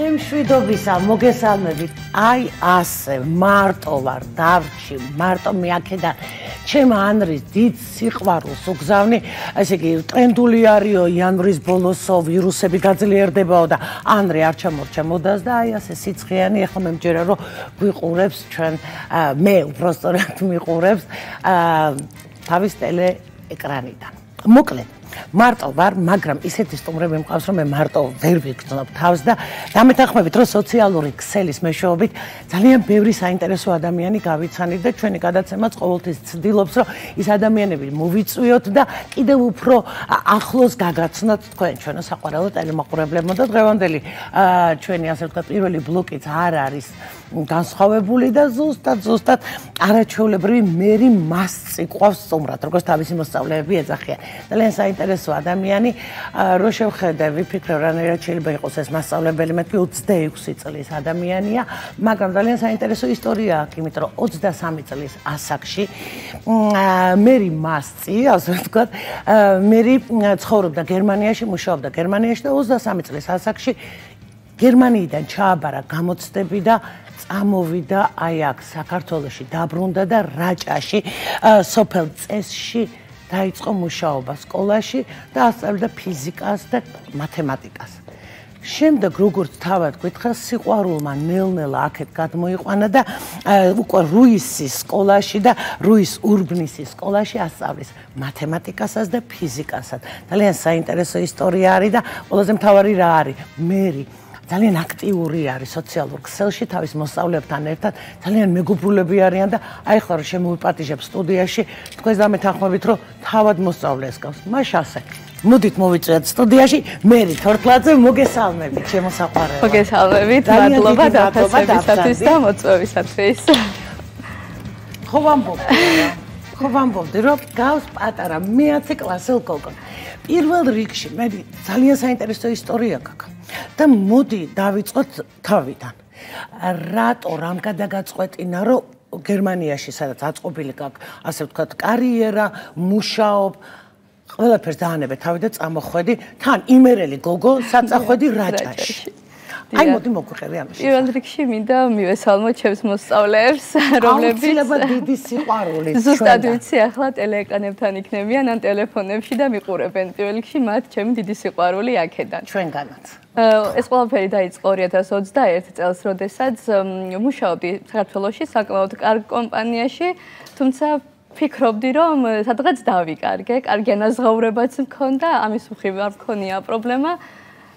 მშვიდობისა, მოგესალმებით. აი ასე მარტო ვარ დავრჩი, მარტო მეაქედან ჩემ ანრის დიდ სიყვარულს უგზავნი. ესე იგი ტრენდული არისო იანვრის ბოლოსო ვირუსები გაძლიერდებაო და ანრი არ ჩამორჩა მოდას და აი ასე სიცხიანი ახლა მე მჯერა რომ გვიყურებს ჩვენ მე უბრალოდ მიყურებს თავის ტელეეკრანიდან. მოკლედ მარტო ვარ, მაგრამ ისეთი სტუმრები მყავს, რომ მე მარტო ვერ ვიგრძნობ თავს და დამეთანხმებით, რომ სოციალური ქსელის მეშვეობით ძალიან ბევრი საინტერესო ადამიანი გავიცანით და ჩვენი გადაცემაც ყოველთვის ცდილობს, რომ ის ადამიანები მოვიწვიოთ და კიდევ უფრო ახლოს გაგაცნოთ ჩვენო საყვარელო ტელემოყურებლებმა და დღევანდელი ჩვენი ასე ვთქვათ პირველი ბლოკიც არ არის განსხვავებული და ზუსტად არაჩვეულებრივი მერი მასწი ყავს სტუმრად, როგორც თავისი მოსწავლეები ეძახიან. ძალიან საინტერესო ადამიანი, რო შევხედე, ვიფიქრე, რანაირად შეიძლება იყოს ეს მასწავლებელი, მეთქი 26 წლის ადამიანია, მაგრამ ძალიან საინტერესო ისტორია აქვს, იმიტომ რომ 23 წლის ასაკში მერი მასწი, ასე ვთქვათ, მერი ცხოვრობდა გერმანიაში, მუშაობდა გერმანიაში და 23 წლის ასაკში გერმანიიდან ჩააბარა გამოცდები და წამოვიდა აი აქ საქართველოში დაბრუნდა და რაჭაში სოფელ წესში დაიწყო მუშაობა სკოლაში და ასწავლიდა ფიზიკას და მათემატიკას. შემდეგ როგორც თავად გითხრა, სიყვარულმა ნელ-ნელა აქეთ გადმოიყვანა და უკვე რუისის სკოლაში და რუის ურბნისის სკოლაში ასწავლის მათემატიკასაც და ფიზიკასაც. ძალიან საინტერესო ისტორია არის და ყველაზე მთავარი რა არის? მერი ძალიან აქტიური არის სოციალურ ქსელში თავის მოსწავლეებთან ერთად, ძალიან მეგობრულები არიან და აი ხო რომ შემოვიპატიჟებ სტუდიაში, თქვენს დამეთანხმებით, რომ თავად მოსწავლეს გავს. მაშ ასე. მოდით მოვიწვიოთ სტუდიაში მერი თორთლაძე, მოგესალმებით, ჩემო საყვარელო. მოგესალმებით, მადლობა დაფასებისათვის და მოწვევისათვის. ხო ვამბობდი, რომ გავს პატარა მე-10 კლასელ გოგო. პირველ რიგში მე ძალიან საინტერესო ისტორია გაქვს. და მოდი დავიწყოთ თავიდან. რატო რამ გადაგაწყვეტინა, რომ გერმანიაში სადაც აწყობილი გაქვს, ასე ვთქვათ, კარიერა, მუშაობ, ყველაფერს დაანებე თავი და წამოხვედი, თან იმერელი გოგო საწახვედი რაჭაში. აი მოდი მოგვიყევი ამაში. პირველ რიგში მინდა მივესალმო ჩემს მოსწავლეებს, რომლებიც აუცილებლად დიდი სიყვარული. ზუსტად ვიცი, ახლა ტელეეკრანებთან იქნებიან ან ტელეფონებში და მიყურებენ. პირველ რიგში მათ ჩემი დიდი სიყვარული აქედან. ჩვენგანაც. ეს ყველაფერი დაიწყო 2021 წელს, როდესაც მუშაობდი საქართველოში საკმაოდ კარგ კომპანიაში, თუმცა ფიქრობდი, რომ სადღაც დავიკარგე, კარგი ანაზღაურებაც მქონდა, ამის მხრივ არ მქონია პრობლემა.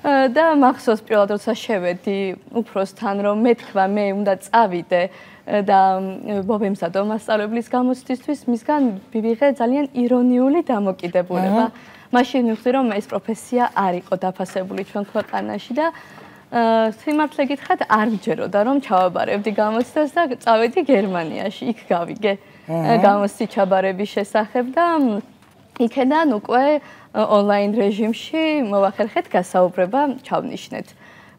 და მახსოვს პირველად როცა შევედი უფროსთან რომ მეთქვა მე უნდა წავიდე და მოვემზადო მასწავლებლის გამოცდისთვის მისგან მივიღე ძალიან ირონიული დამოკიდებულება. მაშინ მივხვდი რომ ეს პროფესია არ იყო დაფასებული ჩვენ ქვეყანაში და სიმართლე გითხრათ არ მჯეროდა რომ ჩავაბარებდი გამოცდას და წავედი გერმანიაში, იქ გავიგე გამოცდის ჩაბარების შესახებ და იქედან უკვე ონლაინ რეჟიმში მოვახერხეთ გასაუბრება ჩავნიშნეთ.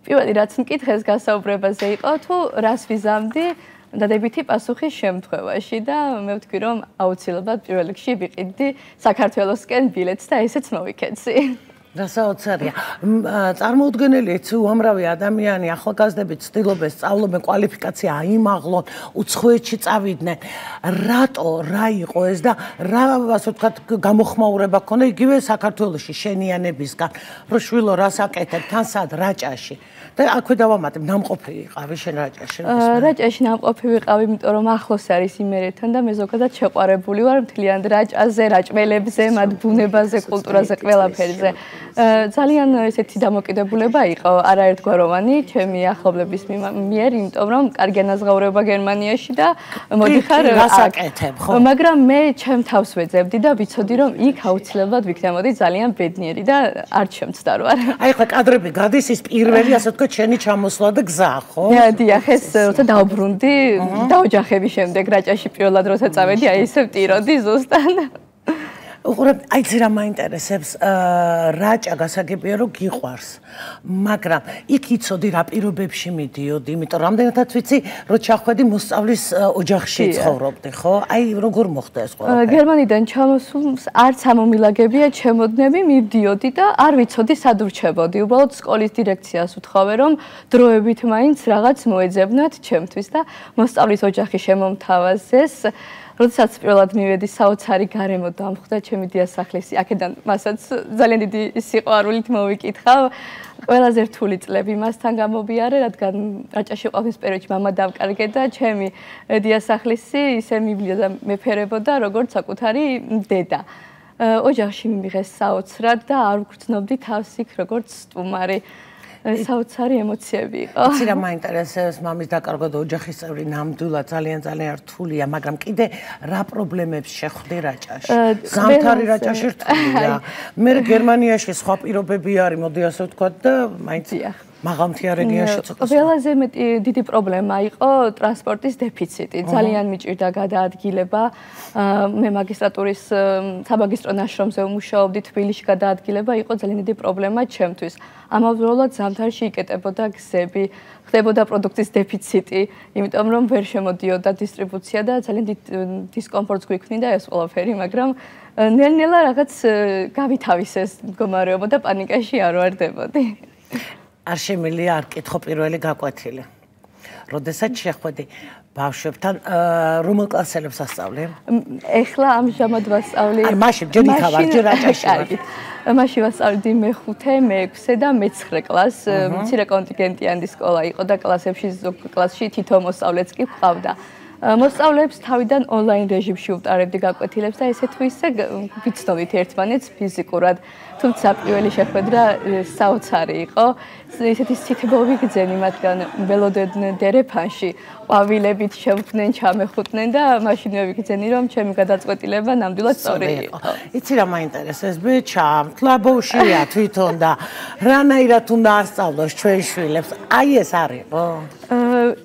პირველი რაც მკითხეს გასაუბრებაზე იყო თუ რას ვიზამდი დადებითი პასუხის შემთხვევაში და მე ვთქვი რომ აუცილებლად პირველ რიგში ვიყიდდი საქართველოსკენ ბილეთს და ესეც მოვიქეცი. გასაოცარია. წარმოუდგენელია, უამრავი ადამიანი ახალგაზრდები ცდილობენ სწავლობენ კვალიფიკაცია აიმაღლონ, უცხოეთში წავიდნენ. რატო, რა იყო ეს და რა ასე ვთქვათ გამოხმაურება ქონდა იგივე საქართველოში შენიანებისგან, რომ შვილო რას აკეთებ, თან სად რაჭაში. და აქვე დავამატებ, ნამყოფი ვიყავი შენ რაჭაში. რაჭაში ნამყოფი ვიყავი, იმიტომ რომ ახლოს არის იმერეთთან და მე ზოგადად შეყვარებული ვარ მთლიანად რაჭაზე, რაჭველებზე, მათ ბუნებაზე, კულტურაზე, ყველაფერზე. ძალიან ესეთი დამოკიდებულება იყო არაერთგვაროვანი ჩემი ახლობლების მიერ, იმიტომ რომ კარგი ანაზღაურება გერმანიაში და მოდიხარ ასაკეთებ, ხო? მაგრამ მე ჩემ თავს ვეძებდი და ვიცოდი რომ იქ აუცილებლად ვიქნებოდი ძალიან ბედნიერი და არ შემცდარ ვარ. აი ხო კადრები გადის ის პირველი ასე ვთქვათ შენი ჩამოსვლა და გზა, ხო? დიახ, ეს როცა დავბრუნდი, დაოჯახების შემდეგ რაჭაში პირველად როცა წავედი, აი ესე ვტიროდი ზუსტად. უყურებ, აიცი რა მაინტერესებს, რაჭა გასაგებია რომ გიყვარს, მაგრამ იქ იცოდი რა პირობებში მიდიოდი, იმიტომ რამდენადაც ვიცი, რომ ჩახვედი მოსწავლის ოჯახში ცხოვრობდი, ხო? აი როგორ მოხდა ეს ყველაფერი? გერმანიდან ჩამოსულს არც ამომილაგებია, ჩემოდნები, მივდიოდი და არ ვიცოდი სად ვრჩებოდი. უბრალოდ სკოლის დირექციას უთხოვე, რომ დროებით მაინც რაღაც მოეძებნათ ჩემთვის და მოსწავლის ოჯახი შემომთავაზეს. როდესაც პირველად მივედი საოცარი გარემო დამხვდა ჩემი დიასახლისი, აქედან მასაც ძალიან დიდი სიყვარულით მოვიკითხავ. ყველაზე რთული წლები მასთან გამოვიარე, რადგან რაჭაში ყოფნის პერიოდში მამა დავკარგე და ჩემი დიასახლისი ისე მიბლია და მეფერებოდა, როგორც საკუთარი დედა. ოჯახში მიმიღეს საოცრად და არ ვგრძნობდი თავს იქ როგორც სტუმარი. საოცარი ემოციები იყო. იცი რა მაინტერესებს მამის დაკარგვა და ოჯახის წევრი ნამდვილად ძალიან რთულია, მაგრამ კიდე რა პრობლემებს შეხვდი რაჭაში? ზამთარი რაჭაში რთულია. მე გერმანიაში სხვა პირობები არის, მოდი ასე ვთქვათ და მაინც მაღალმთიან რეგიონში ცოტა. ყველაზე დიდი პრობლემა იყო ტრანსპორტის დეფიციტი. ძალიან მიჭირდა გადაადგილება. მე მაგისტრატურის სამაგისტრო ნაშრომზე ვმუშაობდი, თბილისში გადაადგილება იყო ძალიან დიდი პრობლემა ჩემთვის. ამავდროულად ზამთარში იკეტებოდა გზები, ხდებოდა პროდუქტის დეფიციტი, იმიტომ რომ ვერ შემოდიოდა დისტრიბუცია და ძალიან დიდ დისკომფორტს გვიქმნიდა ეს ყველაფერი, მაგრამ ნელ-ნელა რაღაც გავითავისეს მდგომარეობა და პანიკაში არ ვარდებოდი. არ შემიძლია არ კითხო პირველი გაკვეთილი. როდესაც შეხვედი ბავშვებთან, რომელ კლასელებს ასწავლე? ეხლა ამჟამად ვასწავლი. არ მაშინ ჯერ იქავარ, ჯერ რაჭაში ვარ. მაშინ ვასწავლდი მე-5, მე-6 და მე-9 კლასს. მცირე კონტინგენტიანი სკოლა იყო და კლასებში ზოგ კლასში თითო მოსწავლეც კი ჰყავდა. მოსწავლეებს თავიდან ონლაინ რეჟიმში ვუტარებდი გაკვეთილებს და ესე თუ ისე ვიცნობდით ერთმანეთს ფიზიკურად. თუმცა პირველი შეხვედრა საოცარი იყო. ისეთი სითბოვი გძენი მათგან ველოდებდნენ დერეფანში, ყვავილებით შევხვდნენ, ჩამეხუტნენ და მაშინ ვიგძენი რომ ჩემი გადაწყვეტილება ნამდვილად სწორი იყო. იცი რა მაინტერესებს, მე ჩამთლაბოვშია თვითონ და რანაირად უნდა ასწავლოს ჩვენ შვილებს. აი ეს არისო.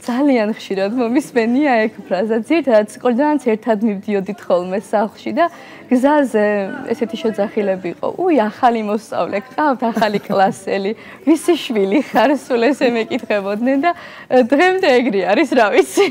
ძალიან ხშირად მომისმენია ეგ ფრაზა. ძირითადად სკოლიდანაც ერთად მივდიოდით ხოლმე სახლში და გზაზე ესეთი შეძახილები იყო. უი, ახალი მოსწავლე გყავთ, ახალი კლასელი, ვისი შვილი ხარ, სულ ესე მეკითხებოდნენ და დღემდე ეგრე არის, რა ვიცი.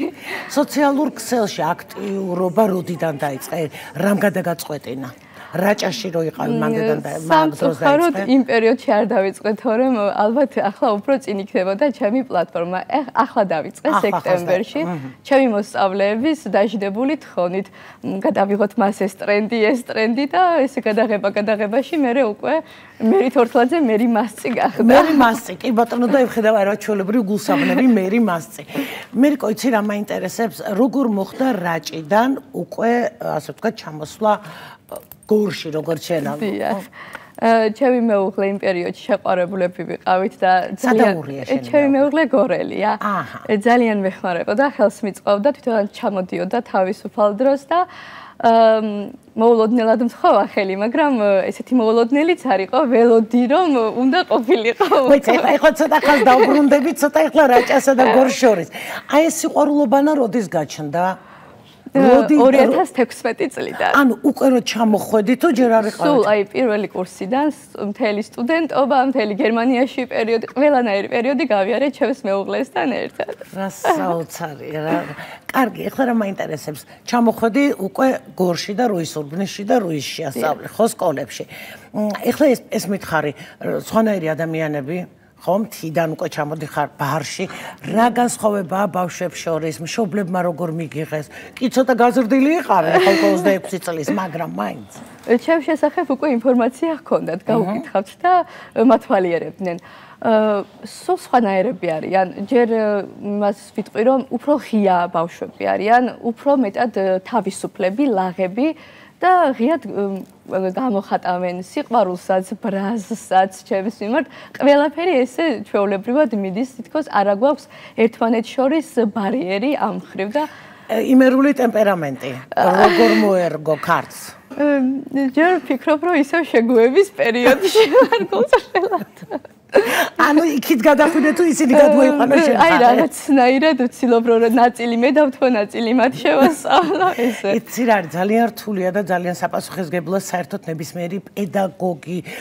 სოციალურ ქსელში აქტიურობა როდიდან დაიწყე? რამ გადაგაწყვეტინა? რაჭაში რო იყავი მაგდან და მაგ დროს დაიწყე. იმ პერიოდში არ დავიწყე, თორემ ალბათ ახლა უფრო წინ იქნებოდა ჩემი პლატფორმა. ახლა დავიწყე სექტემბერში. ჩემი მოსწავლეების დაждებული თხოვნით გადავიღოთ მას ეს ტრენდი და ესე გადაღებაში მე უკვე მერი თორთლაძე მერი მასწი გახდა. მერი მასწი, კი ბატონო და ეხება რა ჩვეულებრივი გულსაბნები მერი მასწი. მერიკო იცი რა მაინტერესებს, როგორ მოხდა რაჭიდან უკვე ასე ვთქვათ ჩამოსვლა გორში როგორც შენა. ჩემი მეუღლე იმ პერიოდში შეყვარებულები ვიყავით და ჩემი მეუღლე გორელია. ძალიან მეხმარებოდა, ხელს მიწვევდა, თვითონ ჩამოდიოდა თავისუფალ დროს და მოულოდნელად მთხოვა ხელი, მაგრამ ესეთი მოულოდნელიც არ იყო, ველოდი რომ უნდა ყოფილიყო. მოიცა, ეხლა ცოტა ხანს დავბრუნდები, ცოტა ეხლა რაჭასა და გორს შორის. აი ეს სიყვარულობანა როდის გაჩნდა? 2016 წლიდან. ანუ უკვე რო ჩამოხვედი თუ ჯერ არ იყავით? სულ აი პირველი კურსიდან მთელი სტუდენტობა, მთელი გერმანიაში პერიოდი, ყველანაირი პერიოდი გავიარე ჩემს მეუღლესთან ერთად. რა საოცარი რა. კარგი, ეხლა რა მაინტერესებს? ჩამოხვედი უკვე გორში და რუისურბნისში და რუისში ასწავლე, ხო სკოლებში. ეხლა ეს მითხარი, სხვანაირი ადამიანები ხო მთიდან უკვე ჩამოდიხარ ბარში, რა განსხვავებაა ბავშვებს შორის, მშობლებმა როგორ მიგიღეს? კი ცოტა გაზრდილი იყავენ, ხო 26 წლის, მაგრამ მაინც. ჩემს შესახებ უკვე ინფორმაცია ჰქონდათ, გავუკითხავთ და მათვალიერებდნენ. სულ სხვანაირები არიან. ჯერ იმას ვიტყვი, რომ უფრო ღია ბავშვები არიან, უფრო მეტად თავისუფლები, ლაღები და ღიად გამოხატავენ სიყვარულსაც, ბრაზსაც ჩემს მიმართ. ყველაფერი ესე ჩვეულებრივად მიდის, თითქოს არ აგვაქვს ერთმანეთს შორის ბარიერი ამ მხრივ და იმერული ტემპერამენტი. როგორ მოერგო ქარts? ჯერ ვფიქრობ, რომ ისევ შეგუების პერიოდში ვარ გულწრფელად. ანუ იქით გადახვიდე თუ ისინი გადმოიყვანო შენ. აი რაღაცნაირად ვცდილობ რომ ნაწილი მე დავთქო, ნაწილი მათ შევასწავლო ესე. იცი რა არის ძალიან რთულია და ძალიან საპასუხისმგებლოა საერთოდ ნებისმიერი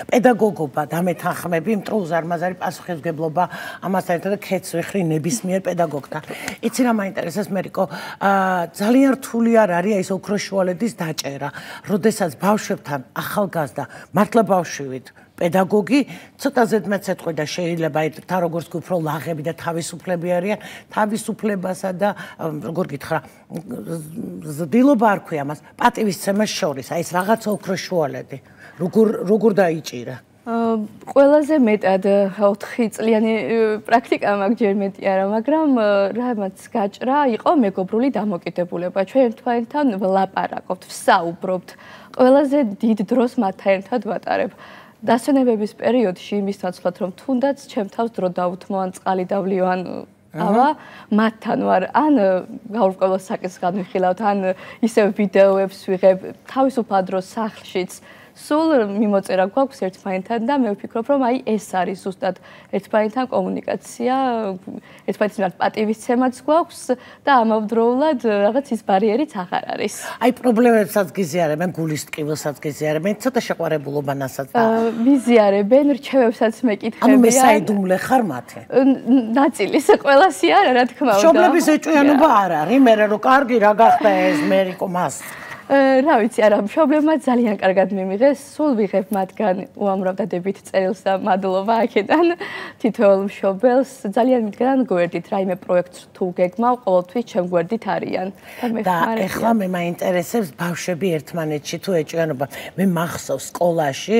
პედაგოგობა და მეთანხმები მტრუზარმაზარი პასუხისმგებლობა ამასთან ერთად და ქეც ვეხრი ნებისმიერ პედაგოგთან. იცი რა მაინტერესებს მერიკო, ძალიან რთული არ არის ეს ოქროშუალედის დაჭერა, როდესაც ბავშვებთან ახალგაზრდა მართლა ბავშვივით პედაგოგი ცოტა ზედმეტ ეთქვი და შეიძლება თან როგორც კი უფრო ლაღები და თავისუფლები არიან, თავისუფლებასა და როგორ გითხრა, ზრდილობა არ ქვია მას, პატივისცემას შორის, აი ეს რაღაც ოქროშუალედი, როგორ დაიჭირა? ყველაზე მეტად 4 წლიანი პრაქტიკა მაქვს ჯერ მეტი არა, მაგრამ რამაც გაჭრა იყო მეგობრული დამოკიდებულება. ჩვენ ერთმანეთთან ვლაპარაკობთ, ვსაუბრობთ, ყველაზე დიდ დროს მათთან ერთად ვატარებ. დასვენებების პერიოდში იმის ნაცვლად რომ თუნდაც ჩემ თავს დრო დავუთმო ან წყალი დავლიო ან ავა მათთან ვარ ან გაურკვეველ საკითხს განვიხილავთ ან ისევ ვიდეოებს ვიღებ თავისუფალ დროს სახლშიც სულ მიმოწერა გვაქვს ერთმანეთთან და მე ვფიქრობ რომ აი ეს არის ზუსტად ერთმანეთთან კომუნიკაცია, ერთმანეთთან პატივისცემაც გვაქვს და ამავდროულად რაღაც ის ბარიერიც აღარ არის. აი პრობლემებსაც გიზიარებენ, გულის ტკივილსაც გიზიარებენ, ცოტა შეყვარებულობანასაც და ვიზიარებენ, რჩევებსაც მეკითხებიან. ანუ მესაიდუმლე ხარ მათი? ნაწილის ყველასი არა, რა თქმა უნდა. მშობლების ეჭვიანობა არ არის, მე რომ კარგი რა გახდა ეს მერიკო მას. რა ვიცი, არა, მშობლებმა ძალიან კარგად მიმიღეს, სულ ვიღებ მათგან უამრავ დადებით წერილს და მადლობა აქედან თითოეულ მშობელს. ძალიან მიდგან გვერდით, რაიმე პროექტს თუ გეგმავ, ყოველთვის ჩემ გვერდით არიან. და ეხლა მე მაინტერესებს ბავშვები ერთმანეთში თუ ეჭვიანობა. მე მახსოვს სკოლაში,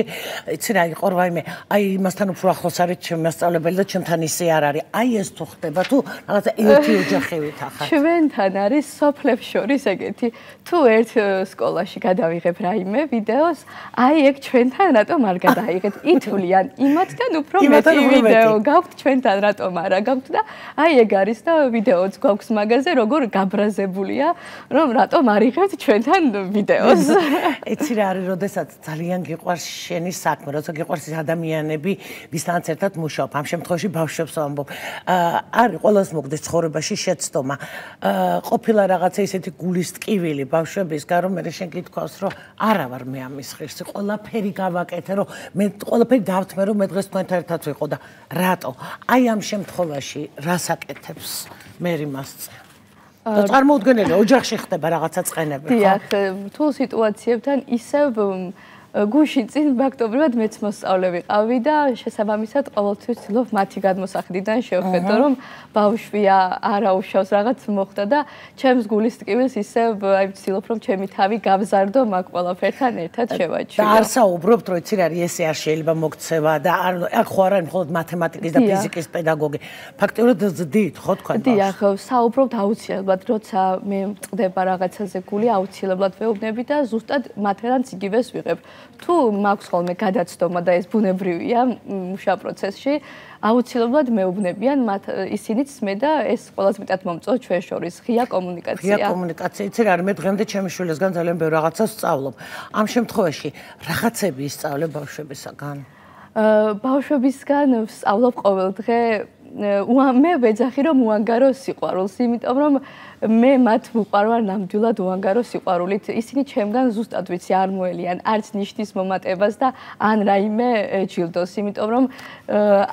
იცი რა იყო რაიმე, აი იმასთან უფრო ახლოს არის ჩემი მასწავლებელი და ჩემთან ისე არ არის. აი ეს თუ ხდება, თუ რაღაცა ერთი ოჯახივით ახლა. ჩვენთან არის სოფლებს შორის ეგეთი, თუ ერთ სკოლაში გადავიღებ რაიმე ვიდეოს, აი ეგ ჩვენთან რატომ არ გადაიღეთ? ითვლიან იმათთან უფრო მეტი ვიდეო გაქვთ, ჩვენთან რატომ არა გაქვთ და აი ეგ არის და ვიდეოც გვაქვს მაგაზე, როგორ გაბრაზებულია, რომ რატომ არ იღებთ ჩვენთან ვიდეოს. იცი რა არის, როდესაც ძალიან გიყვარს შენი საქმე, როცა გიყვარს ადამიანები, ვისთანაც ერთად მუშაობ, ამ შემთხვევაში ბავშვებს ვამბობ. არის ყველას მოგდეს ცხოვრებაში შეცდომა. ყოფილა რაღაცა ისეთი გულის ტკივილი ბავშვებისგან, რომ მე შენ გითქვას, რომ არა ვარ მე ამის ღირსი, ყველაფერი გავაკეთე, რომ მე ყველაფერი დავთმე, რომ მე დღეს თქვენთან ერთად ვიყო და რატო? აი ამ შემთხვევაში რას აკეთებს მერი მასწე? და წარმოუდგენელია, ოჯახში ხდება რაღაცა წყენები, ხო? დიახ, რთულ სიტუაციებთან ისევ გუში წინ ფაქტობრივად მეც მოსწავლე ვიყავი და შესაბამისად ყოველთვის ვცდილობ მათი გადმოსახედიდან შევხედო, რომ ბავშვია არა უშავს რაღაც მოხდა და ჩემს გულის ტკივილს ისევ აი ვცდილობ რომ ჩემი თავი გავზარდო მაგ ყველაფერთან ერთად შევაჩვიო. და არ საუბრობთ, რომ იცი რა არის, ესე არ შეიძლება მოქცევა და არ ხო არა მხოლოდ მათემატიკის და ფიზიკის პედაგოგი. ფაქტობრივად ზრდით, ხო თქვენ? დიახ, საუბრობთ აუცილებლად, როცა მე მწყდება რაღაცაზე გული, აუცილებლად ვეუბნები და ზუსტად მათთან იგივეს ვიღებ. თუ მაქვს ხოლმე გადაცდომა და ეს ბუნებრივია მუშა პროცესში, აუცილებლად მეუბნებიან მათ ისინიც მე და ეს ყველაზე მეტად მომწონს ჩვენ შორის ღია კომუნიკაცია. ღია კომუნიკაცია, იცი რა არის, მე დღემდე ჩემი შვილისგან ძალიან ბევრ რაღაცას ვსწავლობ. ამ შემთხვევაში რაღაცები ისწავლე ბავშვებისაგან? ბავშვებისგან ვსწავლობ ყოველ დღე მე ვეძახი რომ უანგარო სიყვარულს, იმიტომ რომ მე მათ ვუყარვარ ნამდვილად უანგარო სიყვარულით. ისინი ჩემგან ზუსტად ვიცი არ მოელიან არც ნიშნის მომატებას და ან რაიმე ჯილდოს, იმიტომ რომ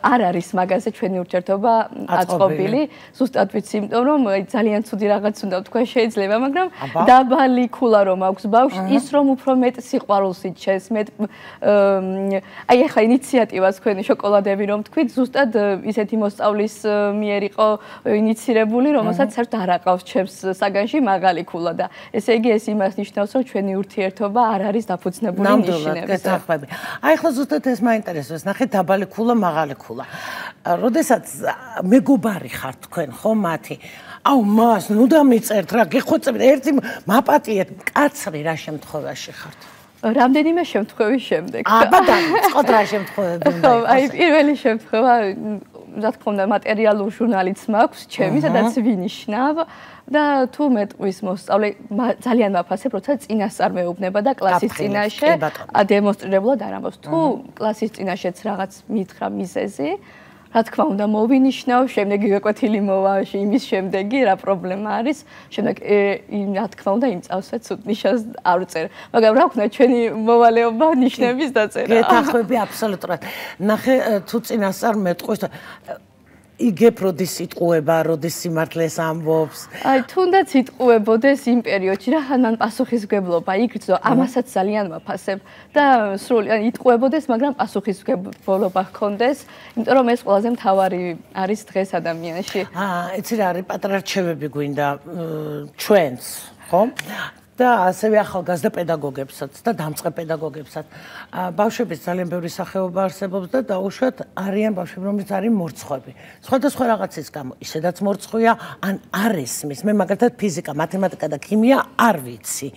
არ არის მაგაზე ჩვენი ურთიერთობა აწყობილი. ზუსტად ვიცი, იმიტომ რომ ძალიან ცუდი რაღაც უნდა ვთქვა შეიძლება, მაგრამ დაბალი ქულა რომ აქვს ბავშვს, ის რომ უფრო მეტ სიყვარულს იჩენს, მეტ აი ახლა ინიციატივას თქვენი შოკოლადები რომ თქვით, ზუსტად ისეთი მოსწავლის მიერ იყო ინიცირებული, რომელსაც საერთოდ არ აყავს ჩემს საგანში მაღალი ქულა და ესე იგი ეს იმას ნიშნავს, რომ ჩვენი ურთიერთობა არ არის დაფუძნებული ნიშნებზე. ნამდვილად გეთანხმები. აი ახლა ზუსტად ეს მაინტერესებს, ნახეთ დაბალი ქულა, მაღალი ქულა. როდესაც მეგობარი ხართ თქვენ, ხო მათი? აუ მას ნუ დამიწერთ რა, გეხვეწებით ერთი მაპატიეთ, კაცრი რა შემთხვევაში ხართ? რამდენიმე შემთხვევის შემდეგ. აბა დაიწყოთ რა შემთხვევები უნდა იყოს. აი პირველი შემთხვევა რა თქმა უნდა მატერიალურ ჟურნალიც მაქვს, ჩემი, სადაც ვინიშნავ და თუ მეტყვის მოსწავლე ძალიან მაფასებ, როცა წინასწარ მეუბნება და კლასის წინაშე დემონსტრირებულად არ ამბობს. თუ კლასის წინაშეც რაღაც მითხრა მიზეზი, რა თქმა უნდა მოვინიშნავ, შემდეგ ვიკვეთილი მოვა იმის შემდეგი რა პრობლემა არის, შემდეგ რა თქმა უნდა იმ წავსვე ცუდ ნიშანს არ ვწერ. მაგრამ რა ვქნა ჩვენი მოვალეობა ნიშნების დაწერა. გეთახვები აბსოლუტურად. ნახე თუ წინასწარ მეტყვის იგებ როდის იტყუება, როდის სიმართლეს ამბობს. აი, თუნდაც იტყუებოდეს იმ პერიოდში, რა ხან პასუხისმგებლობა იგრძნო, ამასაც ძალიან ვაფასებ და სრულად იტყუებოდეს, მაგრამ პასუხისმგებლობა ჰქონდეს, იმიტომ რომ ეს ყველაზე მთავარი არის დღეს ადამიანში. იცი რა არის, პატარა რჩევები გვინდა ჩვენს, ხო? და ასევე ახალგაზრდა პედაგოგებსაც და დამწყებ პედაგოგებსაც. ბავშვების ძალიან ბევრი სახეობა არსებობს და დაუშვათ არიან ბავშვები, რომლებიც არის მორცხვები. სხვადასხვა რაღაცის გამო, ისედაც მორცხვია, ან არ ესმის. მე მაგალითად ფიზიკა, მათემატიკა და ქიმია არ ვიცი.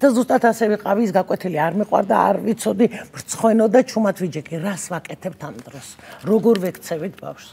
და ზუსტად ასე ვიყავი, ის გაკვეთილი არ მიყვარდა, არ ვიცოდი, ვრცხვენო და ჩუმად ვიჯექი, რას ვაკეთებთ ამ დროს? როგორ ვექცევით ბავშვს?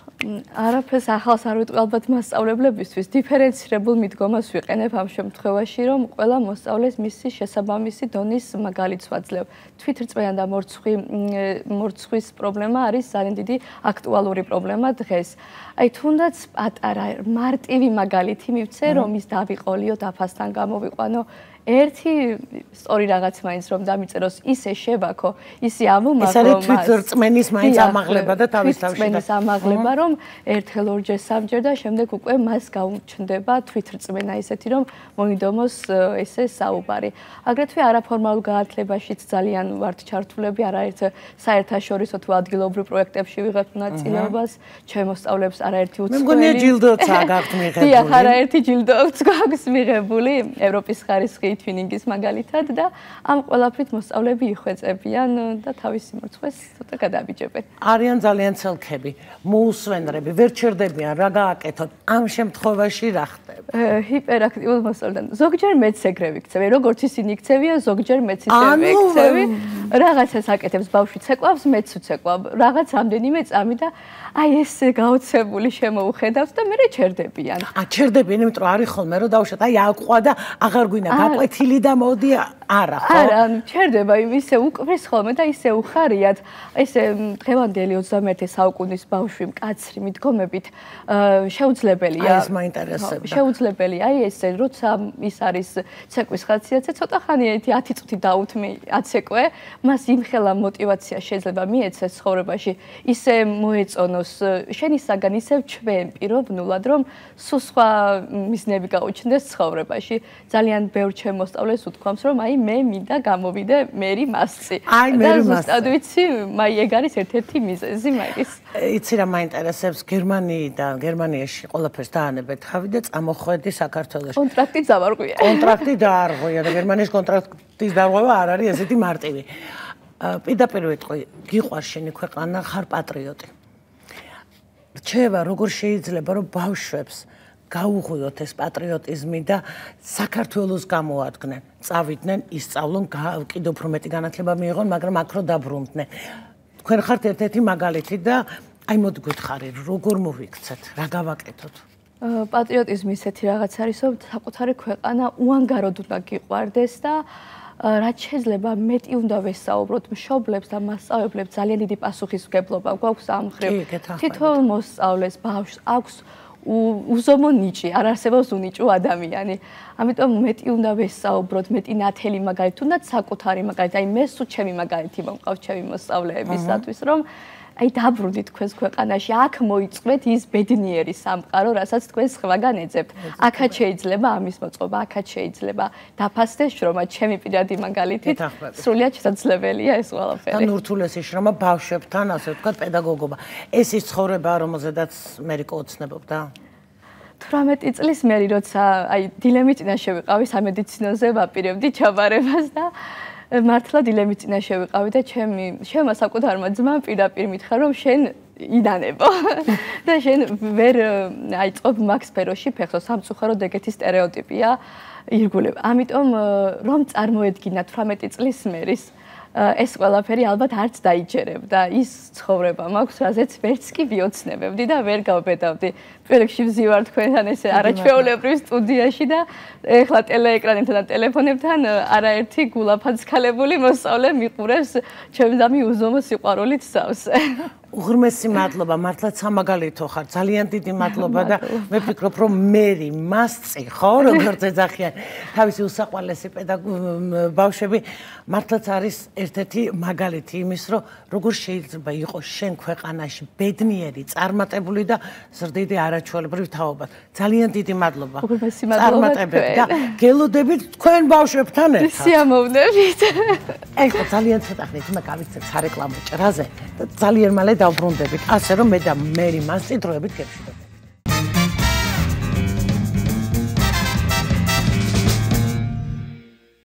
არაფერს ახალს არ ვიტყვი ალბათ მასწავლებლებისთვის, დიფერენცირებულ მიდგომას ვიყენებ ამ შემთხვევაში, რომ ყველა მოსწავლეს მისი შესაბამისი დონის მაგალითს ვაძლევ. თვითრწმენა და მორცხვის პრობლემა არის ძალიან დიდი აქტუალური პრობლემა დღეს. აი თუნდაც პატარა მარტივი მაგალითი მივცე, რომ ის დავიყოლიო, დაფასთან გამოვიყვანო. ერთი სწორი რაღაც მაინც რომ დამიწეროს, ისე შევაქო, ისე ამომაქო. ეს არის თვითრწმენის მაინც ამაღლება და თავის თავში. თვითრწმენის ამაღლება, რომ ერთხელ ორჯერ სამჯერ და შემდეგ უკვე მას გაუჩნდება თვითრწმენა ისეთი, რომ მოინდომოს ესე საუბარი. აგრეთვე არაფორმალურ განათლებაშიც ძალიან ვართ ჩართულები, არაერთ საერთაშორისო თუ ადგილობრივ პროექტებში ვიღებთ მონაწილეობას, ჩემ მოსწავლეებს არაერთი უცხოელი. მე მგონია ჯილდოც გაქვთ მიღებული. დიახ, არაერთი ჯილდოც გაქვს მიღებული ევროპის ხარისხი თვინინგის მაგალითად და ამ ყველაფრით მოსწავლეები იხვეწებიან და თავის სიმორცხვეს ცოტა გადაბიჯებენ. არიან ძალიან ცელქები, მოუსვენრები, ვერ ჩერდებიან რა გააკეთოთ. ამ შემთხვევაში რა ხდება? ჰიპერაქტიულ მოსწავლეთან ზოგჯერ მეც ეგრე ვიქცევი, როგორც ისინი იქცევიან, ზოგჯერ მეც ისე ვიქცევი. რაღაცას აკეთებს ბავშვი ცეკვავს, მეც ვცეკვავ. რაღაც რამდენიმე წამი და აი ეს გაოცებული შემოუხედავს და მე ჩერდებიან. ჩერდებიან, იმიტომ რომ არის ხოლმე რომ დაუშვათ, აი აყვა და აღარ გვინდა გაკვეთილი და მოდი არა, ხო? არა, ჩერდება ისე უკრის ხოლმე და ისე უხარიათ. ესე დღევანდელი 21 საუკუნის ბავშვი მკაცრი მიდგომებით შეუძლებელია. აი ეს მაინტერესებდა. შეუძლებელია, აი ესე როცა ის არის ცეკვის ხასიათზე, ცოტა ხანი 10 წუთი დაუთმი აცეკვე, მას იმხელა მოტივაცია შეიძლება მიეცეს ცხოვრებაში, ისე მოეწონოს შენისაგან ისევ ჩვენპირო ვნულად, რომ სულ სხვა მიზნები გაუჩნდეს ცხოვრებაში. ძალიან ბევრ ჩემ მოსწავლეს უთქვამს, რომ აი მე მინდა გამოვიდე მერი მასწი. აი მერი მასწი. და ზუსტად ვიცი, აი ეგ არის ერთ-ერთი მიზეზი მაგის. იცი რა მაინტერესებს გერმანიიდან, გერმანიაში ყველაფერს დაანებეთ ხავი და წამოხვედი საქართველოში. კონტრაქტი დავარღვია. კონტრაქტი დაარღვია და გერმანიის კონტრაქტის დარღვევა არ არის ესეთი მარტივი. პირდაპირ ვიტყვი, გიყვარს შენი ქვეყანა, ხარ პატრიოტი. რჩევა როგორ შეიძლება რომ ბავშვებს გაუღვიოთ ეს პატრიოტიზმი და საქართველოს გამოადგნენ. წავიდნენ, ისწავლონ, კიდევ უფრო მეტი განათლება მიიღონ, მაგრამ აქ რო დაბრუნდნენ. თქვენ ხართ ერთ-ერთი მაგალითი და აი მოდი გითხარი, როგორ მოვიქცეთ, რა გავაკეთოთ? პატრიოტიზმი ისეთი რაღაც არის, რომ საკუთარი ქვეყანა უანგაროდ უნდა გიყვარდეს და რაც შეიძლება მეტი უნდა ვესაუბროთ მშობლებს და მასწავლებლებს ძალიან დიდი პასუხისმგებლობა გვაქვს ამ მხრივ. თითოეულ მოსწავლეს ბავშვს აქვს უზომო ნიჭი, არ არსებობს უნიჭო ადამიანი. ამიტომ მეტი უნდა ვესაუბროთ, მეტი ნათელი მაგალითი, თუნდაც საკუთარი მაგალითი, აი მე სულ ჩემი მაგალითი მომყავს ჩემი მოსწავლეებისათვის, რომ აი დაბრუნდით თქვენს ქვეყანაში, აქ მოიწყვეთ ის ბედნიერი სამყარო, რასაც თქვენ სხვაგან ეძებთ. აქაც შეიძლება ამის მოწყობა, აქაც შეიძლება დაფასდეს შრომა, ჩემი პირადი მაგალითით, სრულიად შესაძლებელია ეს ყველაფერი. და ნურთულესი შრომა ბავშვებთან, ასე ვთქვათ, პედაგოგობა. ეს ის ცხოვრება, რომელზედაც მე კოცნებობდა? 18 წლის მე როცა აი დილემის წინაშე ვიყავი სამედიცინოზე ვაპირებდი ჩაბარებას და მართლა დილემის წინაშე ვიყავი და ჩემმა საკუთარმა ძმამ პირდაპირ მითხრა რომ შენ იდანებო და შენ ვერ აიწყობ მაგ სფეროში ფეხს სამწუხარო ეგეთი სტერეოტიპია ირგულებ. ამიტომ რომ წარმოედგინა 18 წლის მერის ეს ყველაფერი ალბათ არც დაიჯერებდა ის ცხოვრება მაქვს, რაზეც ვერც კი ვიოცნებებდი და ვერ გავბედავდი. პირველ რიგში ვზივარ თქვენთან ესე არაჩვეულებრივ სტუდიაში და ეხლა ტელეეკრანებთან და ტელეფონებთან არაერთი გულაფანცქალებული მოსწავლე მიყურებს ჩემს უზომო სიყვარულით სავსე. უღრმესი მადლობა, მართლაც სამაგალითო ხარ, ძალიან დიდი მადლობა და მე ვფიქრობ, რომ მერი მასწი, ხო, როგორც ეძახიან, თავისი უსაყვარლესი ბავშვები, მართლაც არის ერთ-ერთი მაგალითი იმის, რომ როგორ შეიძლება იყოს შენ ქვეყანაში ბედნიერი, წარმატებული და ზრდიდი არაჩვეულებრივი თაობა. ძალიან დიდი მადლობა. უღრმესი მადლობა და გელოდებით თქვენ ბავშვებთან ერთად. სიამოვნებით. ეხლა ძალიან ცოტა ხნით უნდა გავიქცეთ სარეკლამო ჭრაზე და ძალიან მალე დავბრუნდებით. ასე რომ მე და მერი მასწი დროებით გეშვიდებით.